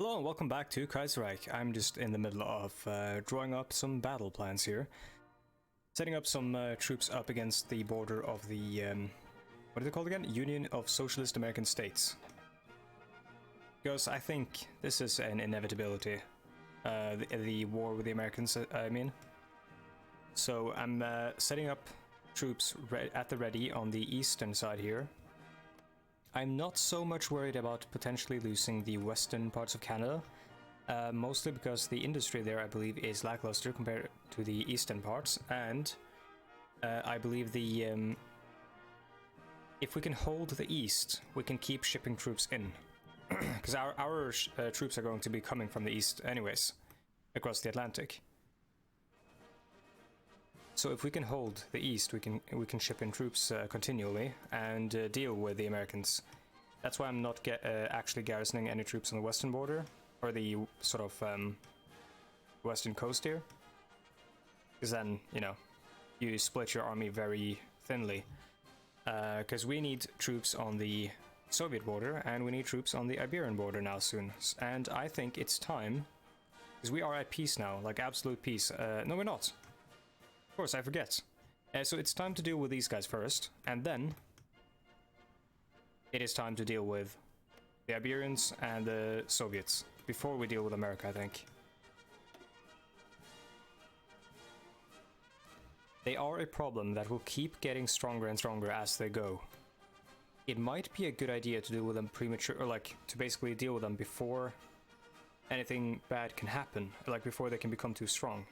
Hello and welcome back to Kaiserreich. I'm just in the middle of drawing up some battle plans here. Setting up some troops up against the border of the, what is it called again? Union of Socialist American States. Because I think this is an inevitability. The war with the Americans, I mean. So I'm setting up troops at the ready on the eastern side here. I'm not so much worried about potentially losing the western parts of Canada, mostly because the industry there, I believe, is lackluster compared to the eastern parts, and I believe the if we can hold the east, we can keep shipping troops in, because our troops are going to be coming from the east anyways, across the Atlantic. So if we can hold the east, we can ship in troops continually and deal with the Americans. That's why I'm not actually garrisoning any troops on the western border, or the sort of western coast here. Because then, you know, you split your army very thinly. Because we need troops on the Soviet border, and we need troops on the Iberian border now soon. And I think it's time, because we are at peace now, like absolute peace. No, we're not. Of course, I forget. So it's time to deal with these guys first, and then it is time to deal with the Iberians and the Soviets before we deal with America, I think. They are a problem that will keep getting stronger and stronger as they go. It might be a good idea to deal with them premature, or like to basically deal with them before anything bad can happen, like before they can become too strong.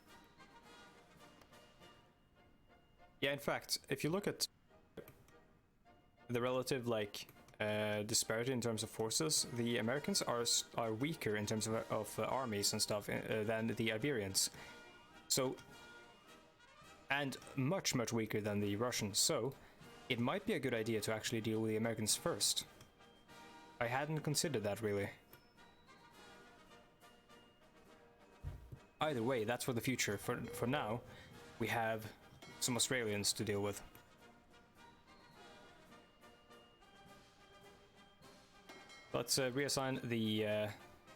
Yeah, in fact, if you look at the relative like disparity in terms of forces, the Americans are weaker in terms of armies and stuff than the Iberians. So, and much weaker than the Russians. So, it might be a good idea to actually deal with the Americans first. I hadn't considered that really. Either way, that's for the future. For now, we have some Australians to deal with. Let's reassign the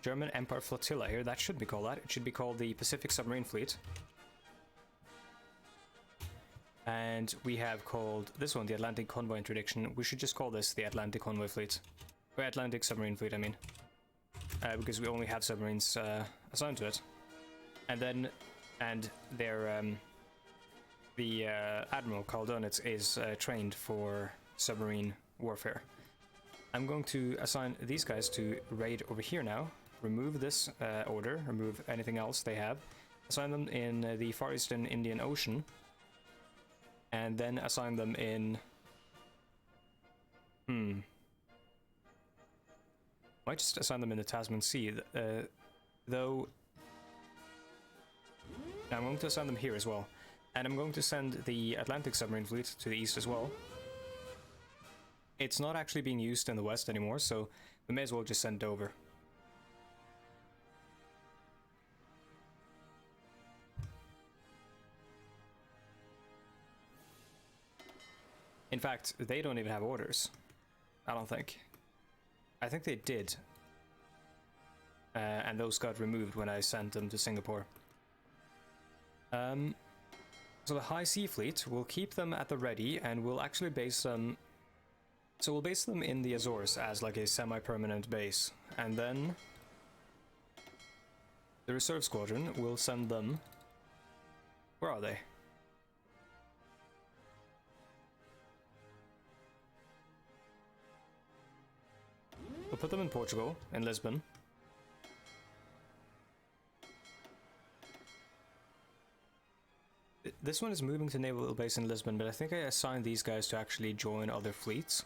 German Empire Flotilla here. That should be called that. It should be called the Pacific Submarine Fleet. And we have called this one the Atlantic Convoy Interdiction. We should just call this the Atlantic Convoy Fleet. Or Atlantic Submarine Fleet, I mean. Because we only have submarines assigned to it. And then, their the Admiral Karl Dönitz is trained for submarine warfare. I'm going to assign these guys to raid over here now. Remove this order, remove anything else they have. Assign them in the Far Eastern Indian Ocean. And then assign them in... Might just assign them in the Tasman Sea, though... I'm going to assign them here as well. And I'm going to send the Atlantic Submarine Fleet to the east as well. It's not actually being used in the west anymore, so we may as well just send it over. In fact, they don't even have orders. I don't think. I think they did. And those got removed when I sent them to Singapore. So the High Sea Fleet, we'll keep them at the ready, and we'll actually base them... So we'll base them in the Azores as like a semi-permanent base. And then the Reserve Squadron will send them... Where are they? We'll put them in Portugal, in Lisbon. This one is moving to Naval Base in Lisbon, but I think I assigned these guys to actually join other fleets.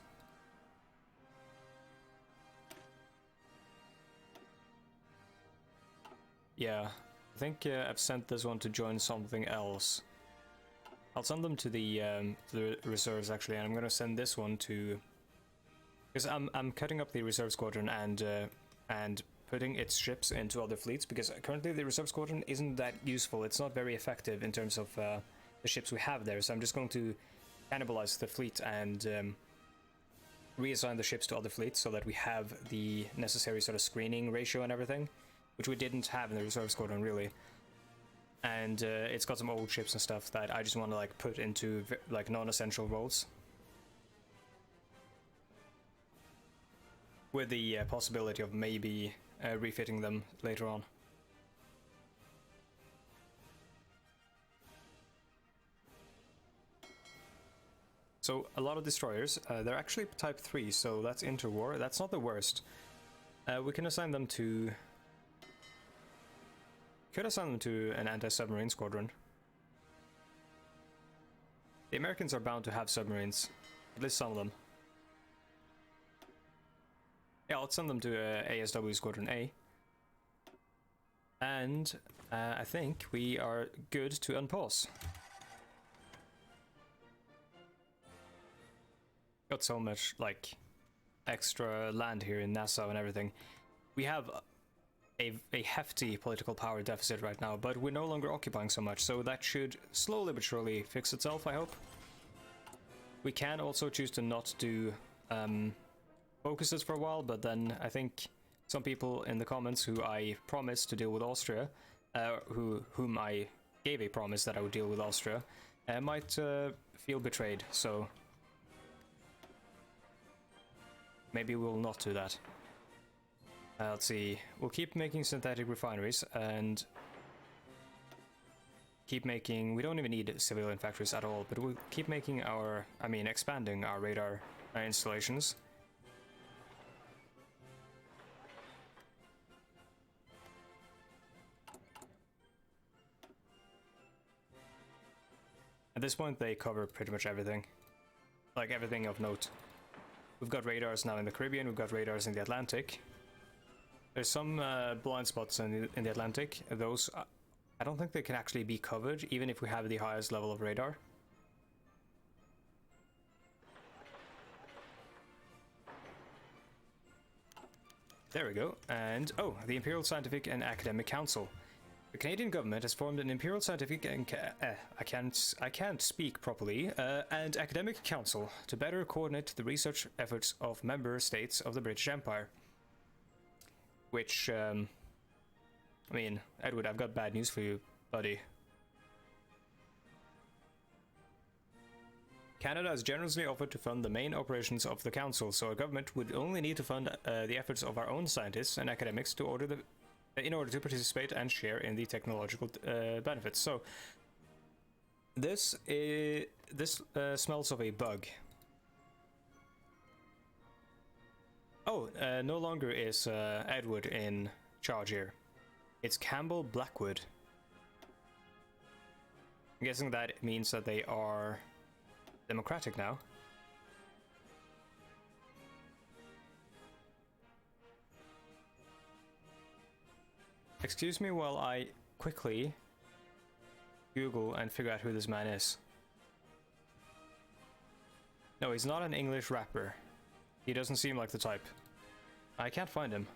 Yeah, I think I've sent this one to join something else. I'll send them to the reserves actually, and I'm gonna send this one to... Because I'm cutting up the reserve squadron and putting its ships into other fleets, because currently the reserve squadron isn't that useful. It's not very effective in terms of the ships we have there, so I'm just going to cannibalize the fleet and reassign the ships to other fleets so that we have the necessary sort of screening ratio and everything, which we didn't have in the reserve squadron really. And it's got some old ships and stuff that I just want to like put into like non-essential roles, with the possibility of maybe refitting them later on. So a lot of destroyers, they're actually type 3, so that's interwar. That's not the worst. We can assign them to... Could assign them to an anti-submarine squadron. The Americans are bound to have submarines, at least some of them. Yeah, let's send them to ASW Squadron A. And I think we are good to unpause. Got so much, like, extra land here in Nassau and everything. We have a hefty political power deficit right now, but we're no longer occupying so much, so that should slowly but surely fix itself, I hope. We can also choose to not do focuses for a while, but then I think some people in the comments who I promised to deal with Austria, whom I gave a promise that I would deal with Austria, might feel betrayed, so maybe we'll not do that. Let's see, we'll keep making synthetic refineries and keep making, we don't even need civilian factories at all, but we'll keep making our, expanding our radar installations. At this point, they cover pretty much everything. Like, everything of note. We've got radars now in the Caribbean, we've got radars in the Atlantic. There's some blind spots in the Atlantic. Those, I don't think they can actually be covered, even if we have the highest level of radar. There we go. And, oh, the Imperial Scientific and Academic Council. The Canadian government has formed an Imperial Scientific and I can't speak properly, and Academic Council to better coordinate the research efforts of member states of the British Empire. Which, Edward, I've got bad news for you, buddy. Canada has generously offered to fund the main operations of the Council, so our government would only need to fund the efforts of our own scientists and academics in order to participate and share in the technological benefits. So this smells of a bug. Oh, no longer is Edward in charge here. It's Campbell Blackwood. I'm guessing that means that they are democratic now. Excuse me while I quickly Google and figure out who this man is. No, he's not an English rapper. He doesn't seem like the type. I can't find him.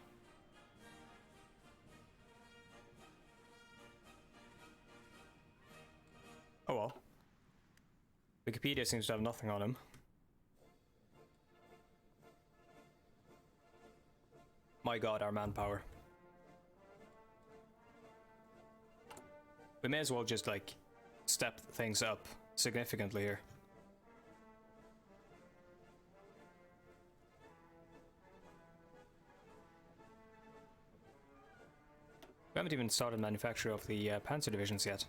Oh well. Wikipedia seems to have nothing on him. My god, our manpower. We may as well just, like, step things up significantly here. We haven't even started manufacture of the Panzer divisions yet.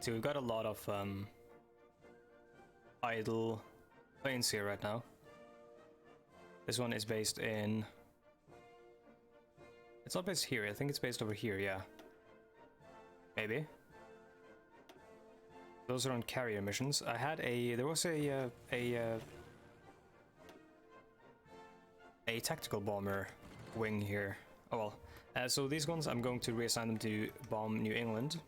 see, we've got a lot of idle planes here right now. This one is based in... It's not based here, I think it's based over here, yeah. Maybe. Those are on carrier missions. I had a... There was a tactical bomber wing here. Oh well. So these guns, I'm going to reassign them to bomb New England.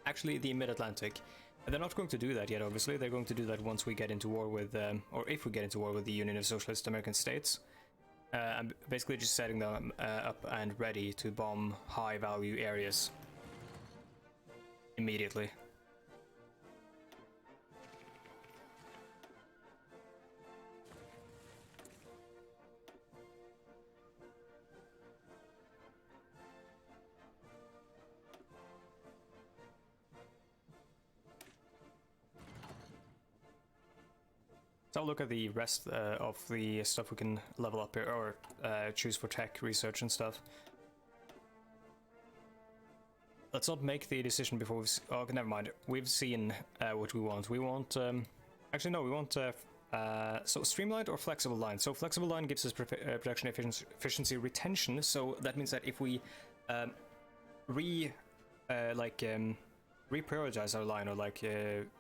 Actually, the Mid-Atlantic. They're not going to do that yet, obviously. They're going to do that once we get into war with, or if we get into war with the Union of Socialist American States. I'm basically just setting them up and ready to bomb high-value areas immediately. So I'll look at the rest of the stuff we can level up here, or choose for tech, research and stuff. Let's not make the decision before we've... Oh, okay, never mind. We've seen what we want. We want... actually, no, we want... so streamlined or flexible line. So flexible line gives us production efficiency retention, so that means that if we reprioritize our line, or like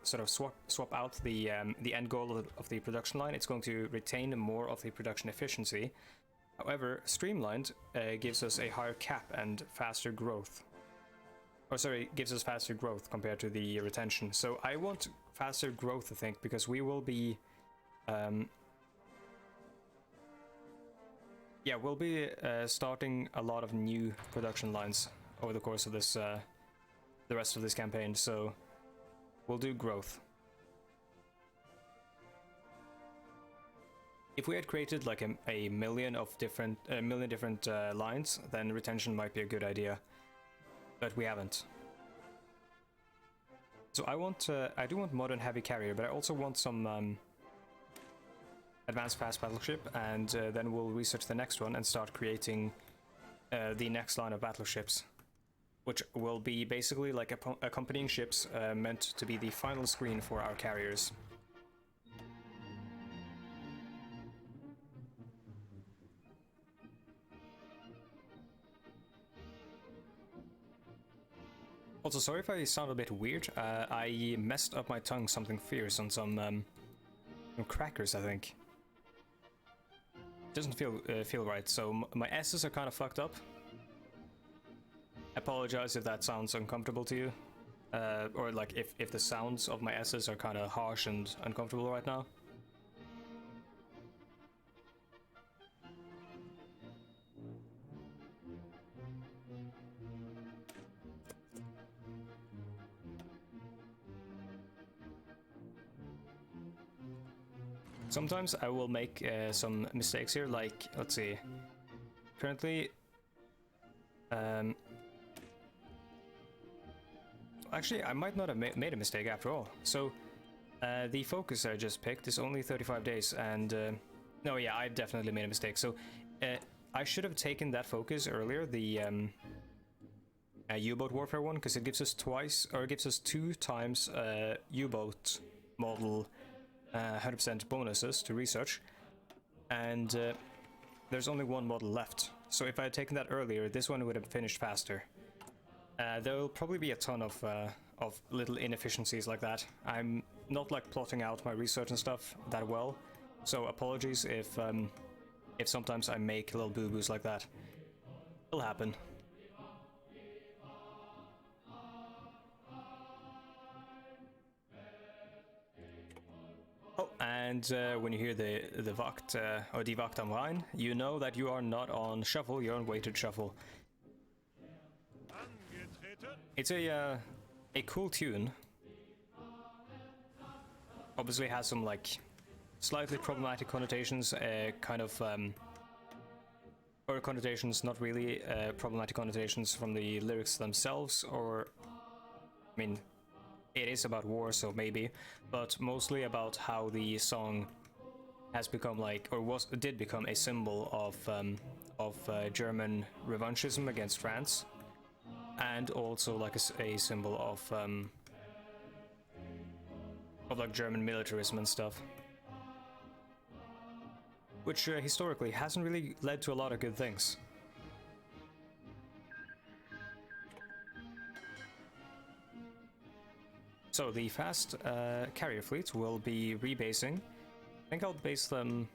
sort of swap out the end goal of the production line, it's going to retain more of the production efficiency. However, streamlined gives us a higher cap and faster growth. Or sorry, gives us faster growth compared to the retention. So I want faster growth, I think, because we will be yeah, we'll be starting a lot of new production lines over the course of this the rest of this campaign, so we'll do growth. If we had created like a million different lines, then retention might be a good idea, but we haven't. So I do want modern heavy carrier, but I also want some advanced fast battleship, and then we'll research the next one and start creating the next line of battleships, which will be basically like accompanying ships meant to be the final screen for our carriers. Also, sorry if I sound a bit weird. I messed up my tongue something fierce on some crackers, I think. Doesn't feel right, so my S's are kind of fucked up. I apologize if that sounds uncomfortable to you, or like if the sounds of my S's are kind of harsh and uncomfortable right now. Sometimes I will make some mistakes here, like, let's see, currently, actually, I might not have made a mistake after all. So, the focus I just picked is only 35 days, and, no, yeah, I definitely made a mistake. So, I should have taken that focus earlier, the U-boat warfare one, because it gives us two times U-boat model 100% bonuses to research, and there's only one model left. So if I had taken that earlier, this one would have finished faster. There will probably be a ton of little inefficiencies like that. I'm not like plotting out my research and stuff that well, so apologies if sometimes I make little boo-boos like that. It'll happen. Oh, and when you hear the Wacht or Die Wacht am Rhein, you know that you are not on shuffle, you're on weighted shuffle. It's a cool tune. Obviously has some like slightly problematic connotations, or connotations, not really problematic connotations from the lyrics themselves, or I mean, it is about war, so maybe, but mostly about how the song has become like, or did become a symbol of German revanchism against France, and also like a symbol of of like German militarism and stuff, which historically hasn't really led to a lot of good things. So the fast carrier fleet will be rebasing. I think I'll base them.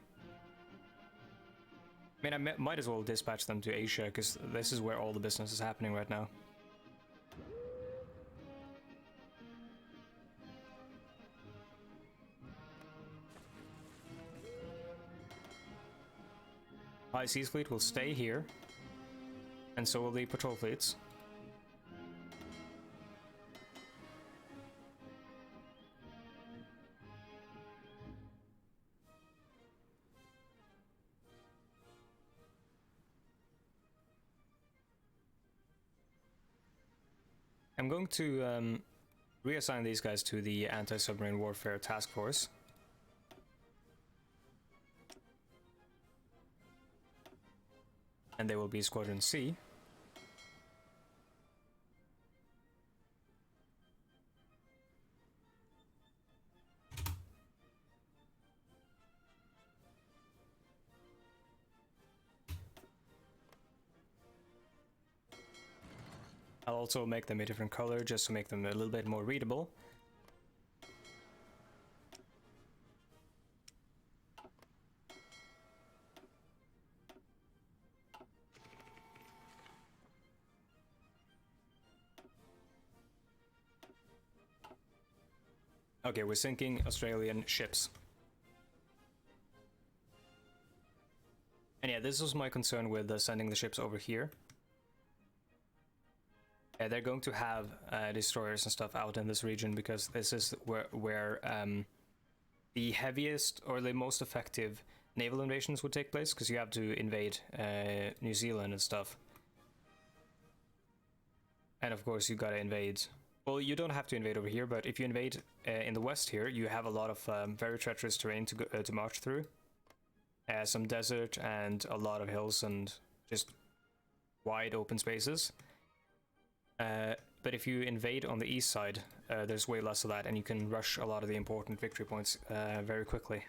I mean, I might as well dispatch them to Asia, because this is where all the business is happening right now. High Seas Fleet will stay here, and so will the patrol fleets. I'm going to reassign these guys to the Anti-Submarine Warfare Task Force. And they will be Squadron C. I'll also make them a different color just to make them a little bit more readable. Okay, we're sinking Australian ships. And yeah, this was my concern with sending the ships over here. They're going to have destroyers and stuff out in this region, because this is where the heaviest or the most effective naval invasions would take place, because you have to invade New Zealand and stuff. And of course you gotta invade. Well, you don't have to invade over here, but if you invade in the west here, you have a lot of very treacherous terrain to march through. Some desert and a lot of hills and just wide open spaces. But if you invade on the east side, there's way less of that, and you can rush a lot of the important victory points very quickly.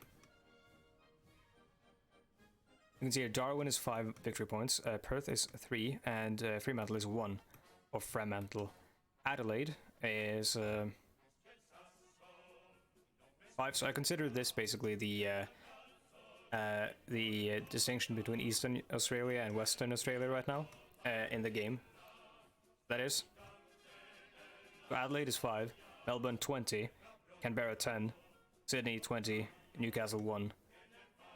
You can see here Darwin is 5 victory points, Perth is 3, and Fremantle is 1 of Fremantle. Adelaide is 5, so I consider this basically the distinction between Eastern Australia and Western Australia right now in the game. That is. So Adelaide is 5, Melbourne 20, Canberra 10, Sydney 20, Newcastle 1,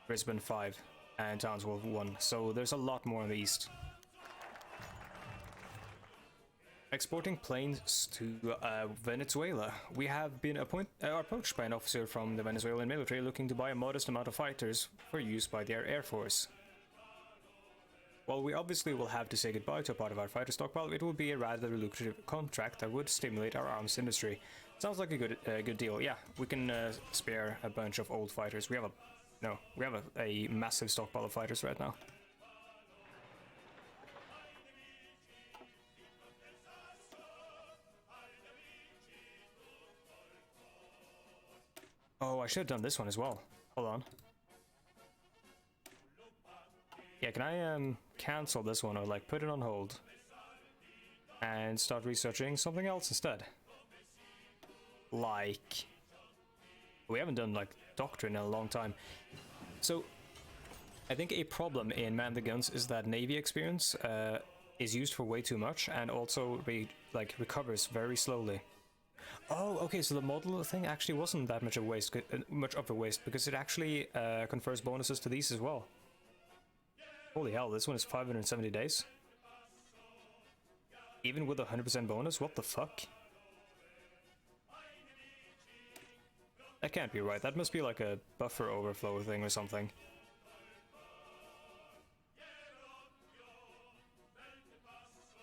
Brisbane 5, and Townsville 1. So there's a lot more in the east. Exporting planes to Venezuela. We have been approached by an officer from the Venezuelan military looking to buy a modest amount of fighters for use by their air force. While we obviously will have to say goodbye to a part of our fighter stockpile, it will be a rather lucrative contract that would stimulate our arms industry. Sounds like a good deal. Yeah, we can spare a bunch of old fighters. We have a massive stockpile of fighters right now. Oh, I should have done this one as well. Hold on. Yeah, can I cancel this one, or like put it on hold and start researching something else instead? Like, we haven't done like doctrine in a long time. So I think a problem in Man the Guns is that Navy experience is used for way too much, and also recovers very slowly. Oh, okay, so the model thing actually wasn't that much of a waste, because it actually confers bonuses to these as well. Holy hell, this one is 570 days. Even with a 100% bonus, what the fuck? That can't be right, that must be like a buffer overflow thing or something.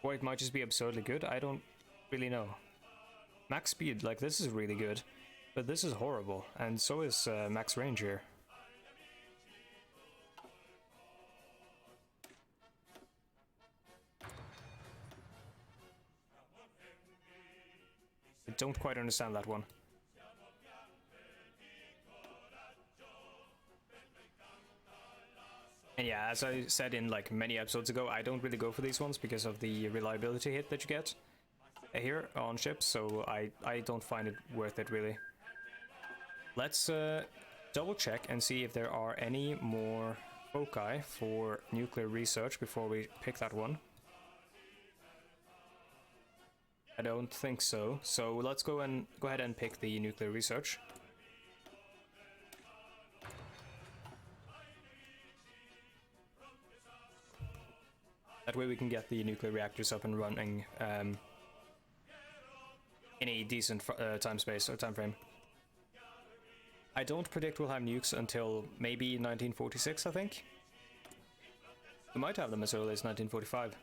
Or it might just be absurdly good, I don't really know. Max speed, like this is really good, but this is horrible, and so is max range here. I don't quite understand that one. And yeah, as I said in like many episodes ago, I don't really go for these ones because of the reliability hit that you get here on ships, so I don't find it worth it really. Let's double check and see if there are any more foci for nuclear research before we pick that one. I don't think so. So let's go ahead and pick the nuclear research. That way we can get the nuclear reactors up and running in a decent time space or time frame. I don't predict we'll have nukes until maybe 1946, I think. We might have them as early as 1945.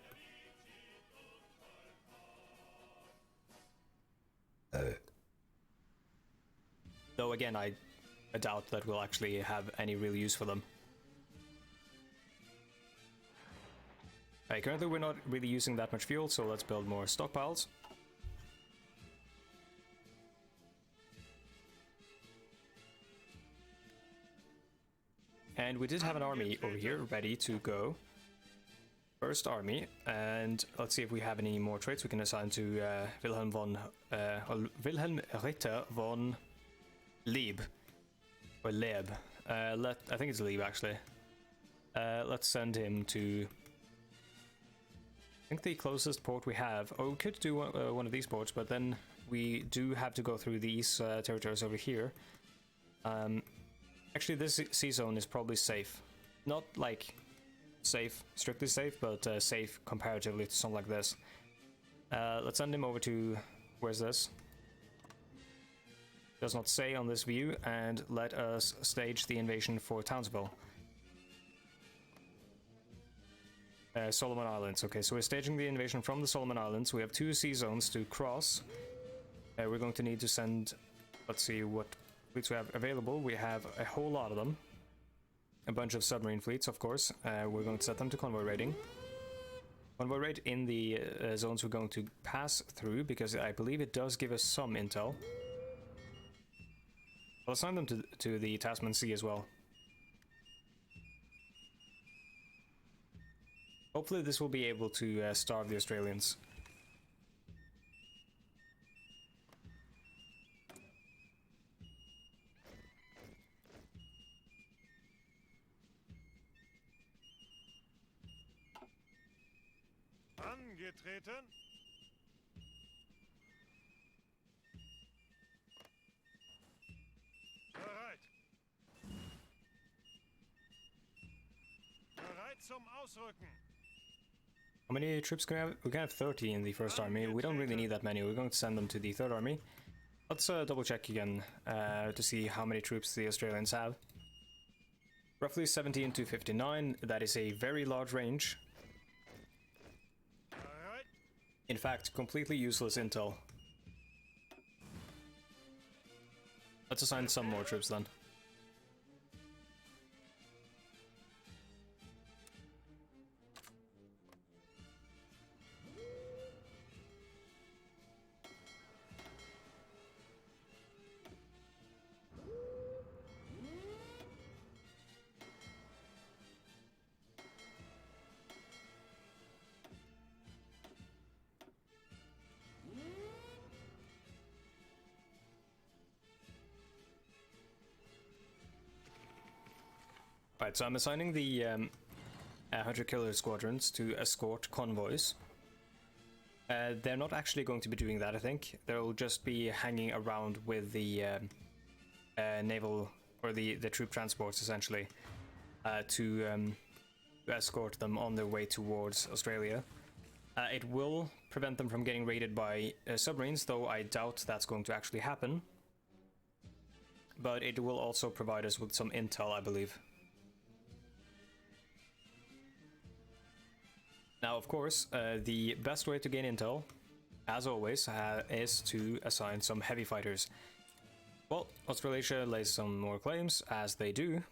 Though again, I doubt that we'll actually have any real use for them. Currently we're not really using that much fuel, so let's build more stockpiles. And we did have an army over here ready to go. First army, and let's see if we have any more traits we can assign to Wilhelm Ritter von Lieb, or Leb. I think it's Lieb actually. Let's send him to, I think, the closest port we have. Oh, we could do one of these ports, but then we do have to go through these territories over here. Actually, this sea zone is probably safe. Not like safe, strictly safe, but safe comparatively to something like this. Let's send him over to, where's this? Does not say on this view, and let us stage the invasion for Townsville. Solomon Islands. Okay, so we're staging the invasion from the Solomon Islands. We have 2 sea zones to cross. We're going to need to send, let's see what fleets we have available. We have a whole lot of them. A bunch of submarine fleets, of course. We're going to set them to convoy raiding. Convoy raid in the zones we're going to pass through, because I believe it does give us some intel. I'll assign them to the Tasman Sea as well. Hopefully this will be able to starve the Australians. Angetreten. Bereit. Bereit zum Ausrücken. How many troops can we have? We can have 30 in the first army. We don't really need that many. We're going to send them to the third army. Let's double check again to see how many troops the Australians have. Roughly 17 to 59. That is a very large range. In fact, completely useless intel. Let's assign some more troops then. Right, so I'm assigning the Hunter Killer Squadrons to escort convoys. They're not actually going to be doing that, I think. They'll just be hanging around with the naval, or the troop transports, essentially, to escort them on their way towards Australia. It will prevent them from getting raided by submarines, though I doubt that's going to actually happen. But it will also provide us with some intel, I believe. Now, of course, the best way to gain intel, as always, is to assign some heavy fighters. Well, Australasia lays some more claims, as they do.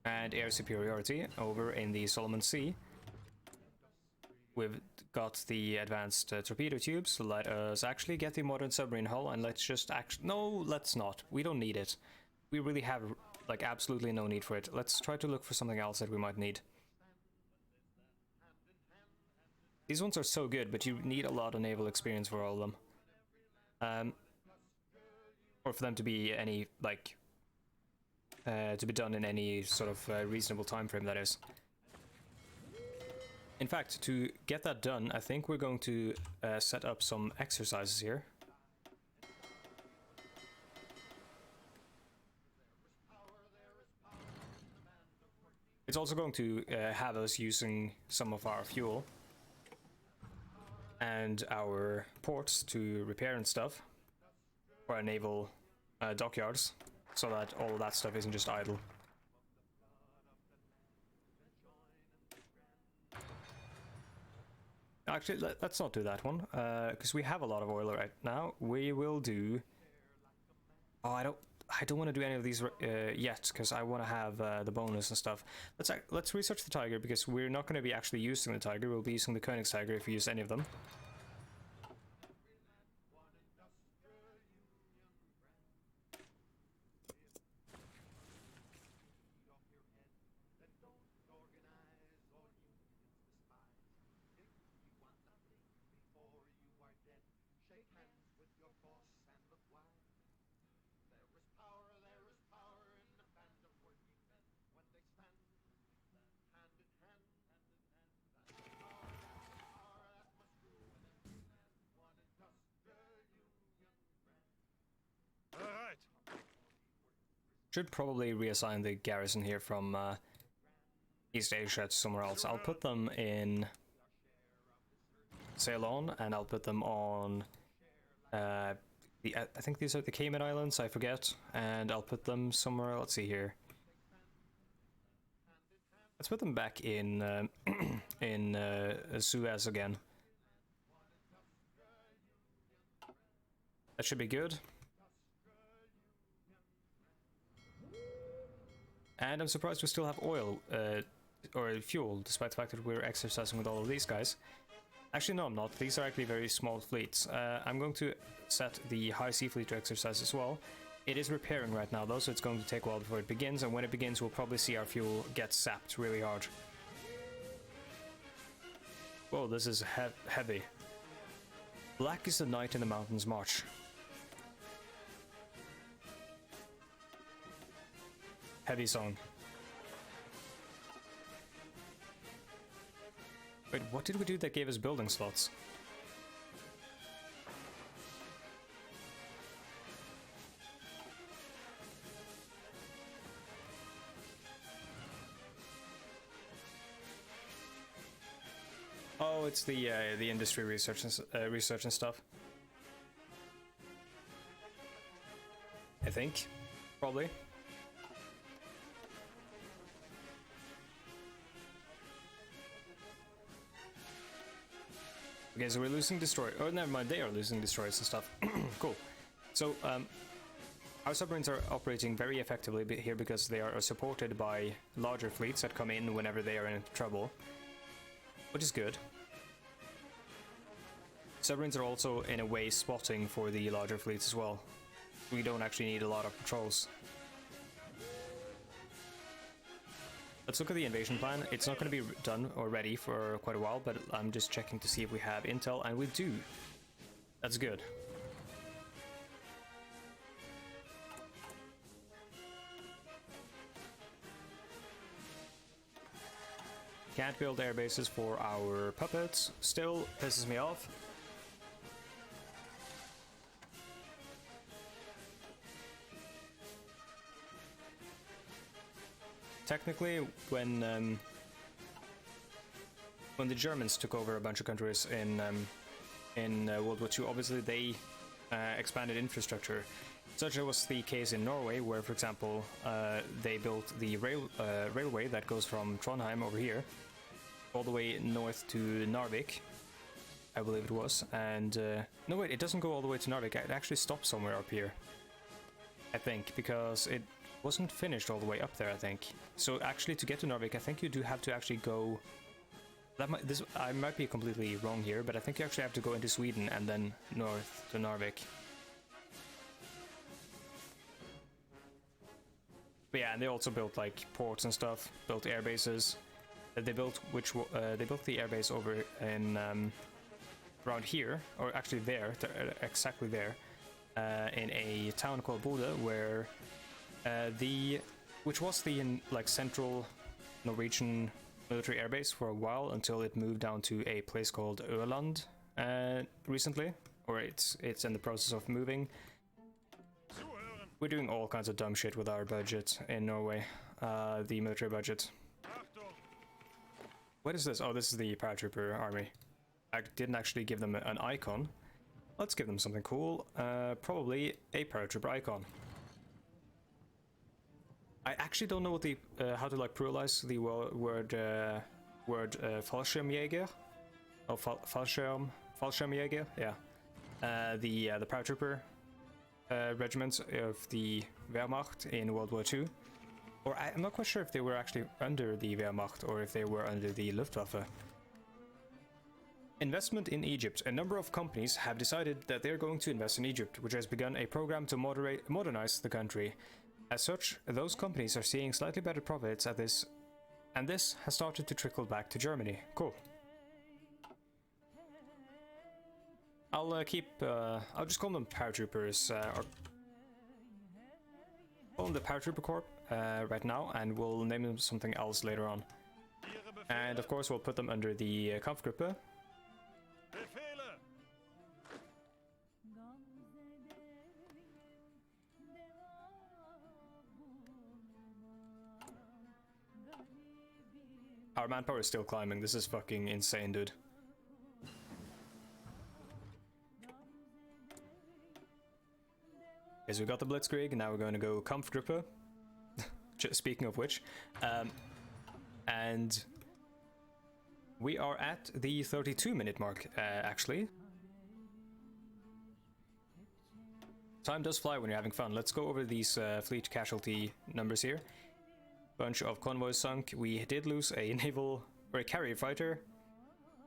And air superiority over in the Solomon Sea. we've got the advanced torpedo tubes, so let us actually get the modern submarine hull, and let's just no, let's not. We don't need it. We really have, like, absolutely no need for it. Let's try to look for something else that we might need. These ones are so good, but you need a lot of naval experience for all of them. Or for them to be any, like, to be done in any sort of reasonable time frame, that is. In fact, to get that done, I think we're going to set up some exercises here. It's also going to have us using some of our fuel and our ports to repair and stuff for our naval dockyards, so that all of that stuff isn't just idle. Actually, let's not do that one, because we have a lot of oil right now. We will do... Oh, I don't want to do any of these yet, because I want to have the bonus and stuff. Let's research the Tiger, because we're not going to be actually using the Tiger. We'll be using the Königstiger if we use any of them. Should probably reassign the garrison here from East Asia to somewhere else. I'll put them in Ceylon, and I'll put them on I think these are the Cayman Islands, I forget, and I'll put them somewhere. Let's see here. Let's put them back in Suez again. That should be good. And I'm surprised we still have oil, or fuel, despite the fact that we're exercising with all of these guys. Actually, no, I'm not. These are actually very small fleets. I'm going to set the High Sea Fleet to exercise as well. It is repairing right now, though, so it's going to take a while before it begins, and when it begins, we'll probably see our fuel get sapped really hard. Whoa, this is heavy. Black is the night in the mountains march. Heavy song. Wait, what did we do that gave us building slots? Oh, it's the industry research and stuff. I think, probably. Okay, so we're losing destroyers. Oh, never mind, they are losing destroyers and stuff. Cool. So, our submarines are operating very effectively here because they are supported by larger fleets that come in whenever they are in trouble, which is good. Submarines are also, in a way, spotting for the larger fleets as well. We don't actually need a lot of patrols. Let's look at the invasion plan. It's not going to be done or ready for quite a while, but I'm just checking to see if we have intel, and we do. That's good. Can't build air bases for our puppets. Still pisses me off. Technically, when the Germans took over a bunch of countries in World War II, obviously they expanded infrastructure. Such as was the case in Norway, where, for example, they built the railway that goes from Trondheim over here, all the way north to Narvik, I believe it was. And no, wait, it doesn't go all the way to Narvik. It actually stops somewhere up here, I think, because it wasn't finished all the way up there, I think. So actually, to get to Narvik, I think you do have to actually go I might be completely wrong here, but I think you actually have to go into Sweden and then north to Narvik. But yeah, and they also built like ports and stuff, built air bases. They built they built the airbase over in around here, or actually there, exactly there, in a town called Bodø, where which was the like central Norwegian military airbase for a while until it moved down to a place called Øland recently, or it's in the process of moving. We're doing all kinds of dumb shit with our budget in Norway, the military budget. What is this? Oh, this is the paratrooper army. I didn't actually give them an icon. Let's give them something cool. Probably a paratrooper icon. I actually don't know what the how to like pluralize the word Fallschirmjäger. Oh, Fallschirmjäger. Yeah. The paratrooper regiments of the Wehrmacht in World War II. Or I'm not quite sure if they were actually under the Wehrmacht or if they were under the Luftwaffe. Investment in Egypt. A number of companies have decided that they're going to invest in Egypt, which has begun a program to modernize the country. As such, those companies are seeing slightly better profits at this, and this has started to trickle back to Germany. Cool. I'll I'll just call them paratroopers, or call them the Paratrooper Corps right now, and we'll name them something else later on. And of course, we'll put them under the Kampfgruppe. Our manpower is still climbing. This is fucking insane, dude. Okay, so we got the Blitzkrieg, now we're going to go Kampfgruppe. Speaking of which. And we are at the 32-minute mark, actually. Time does fly when you're having fun. Let's go over these fleet casualty numbers here. Bunch of convoys sunk. We did lose a naval or a carrier fighter,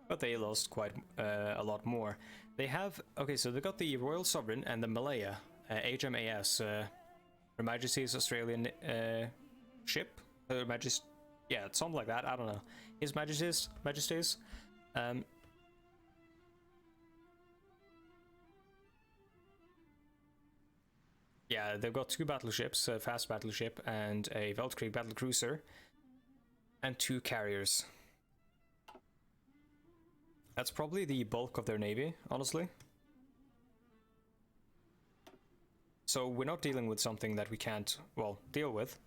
but they lost quite a lot more. They have, okay, so they got the Royal Sovereign and the Malaya, HMAS, Her Majesty's Australian ship, yeah, something like that. I don't know. His Majesty's. Yeah, they've got 2 battleships, a fast battleship and a Weltkrieg battlecruiser, and 2 carriers. That's probably the bulk of their navy, honestly. So we're not dealing with something that we can't, well, deal with.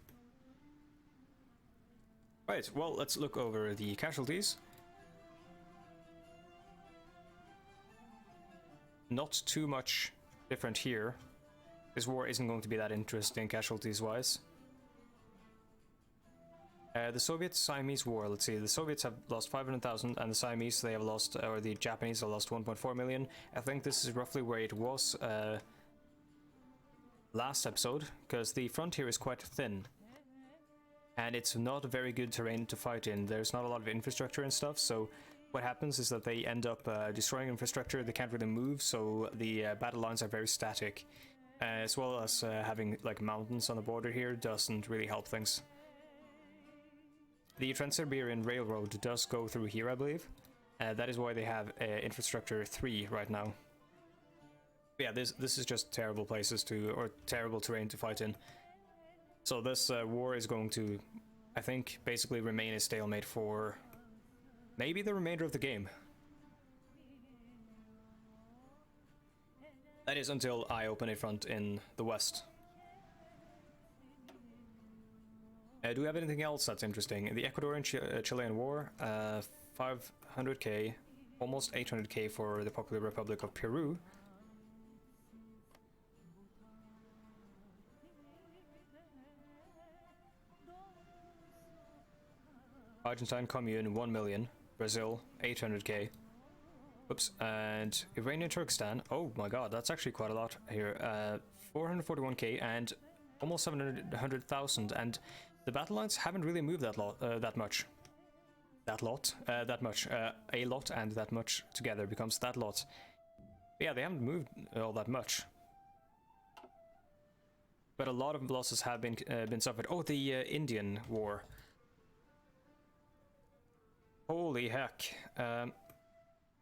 Right, well, let's look over the casualties. Not too much different here. This war isn't going to be that interesting casualties-wise. The Soviet-Siamese War, let's see, the Soviets have lost 500,000 and the Siamese, they have lost, or the Japanese have lost 1.4 million. I think this is roughly where it was last episode, because the frontier is quite thin. And it's not a very good terrain to fight in. There's not a lot of infrastructure and stuff, so what happens is that they end up destroying infrastructure, they can't really move, so the battle lines are very static. As well as having like mountains on the border here doesn't really help things. The Trans-Siberian Railroad does go through here, I believe. That is why they have infrastructure 3 right now. But yeah, this is just terrible places to, or terrible terrain to fight in. So this war is going to, I think, basically remain a stalemate for maybe the remainder of the game. That is until I open a front in the west. Do we have anything else that's interesting? The Ecuadorian-Chilean War, 500k, almost 800k for the Popular Republic of Peru. Argentine Commune, 1 million. Brazil, 800k. Oops, and Iranian Turkestan, oh my god, that's actually quite a lot here. 441k and almost 700,000, and the battle lines haven't really moved that much. that lot, that much, a lot and that much together becomes that lot. But yeah, they haven't moved all that much. But a lot of losses have been suffered. Oh, the Indian War. Holy heck.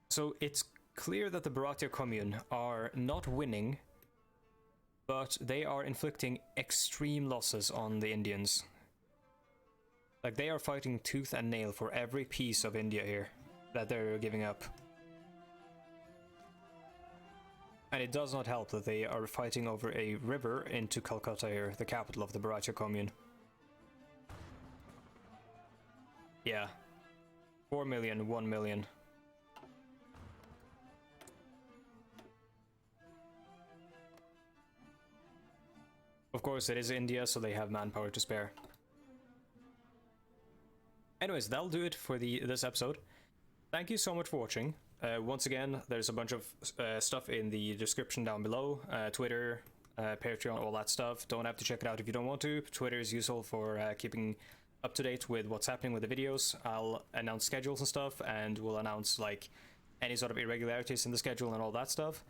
So it's clear that the Baratia Commune are not winning, but they are inflicting extreme losses on the Indians. Like, they are fighting tooth and nail for every piece of India here that they're giving up. And it does not help that they are fighting over a river into Calcutta here, the capital of the Baratia Commune. Yeah. 4 million, 1 million. Of course, it is India, so they have manpower to spare. Anyways, that'll do it for this episode. Thank you so much for watching. Once again, there's a bunch of stuff in the description down below. Twitter, Patreon, all that stuff. Don't have to check it out if you don't want to. Twitter is useful for keeping up to date with what's happening with the videos. I'll announce schedules and stuff, and we'll announce like any sort of irregularities in the schedule and all that stuff.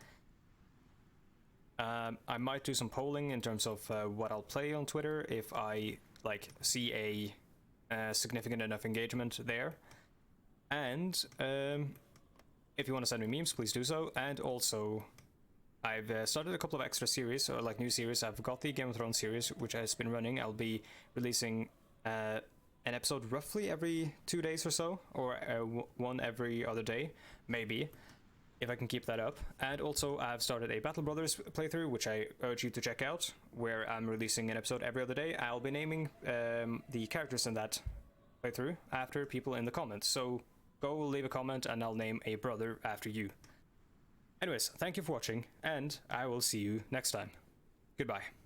I might do some polling in terms of what I'll play on Twitter if I like see a significant enough engagement there. And if you want to send me memes, please do so. And also, I've started a couple of extra series, or like new series. I've got the Game of Thrones series, which has been running. I'll be releasing an episode roughly every 2 days or so, or one every other day, maybe, if I can keep that up. And also, I've started a Battle Brothers playthrough, which I urge you to check out, where I'm releasing an episode every other day. I'll be naming the characters in that playthrough after people in the comments. So go leave a comment and I'll name a brother after you. Anyways, thank you for watching, and I will see you next time. Goodbye.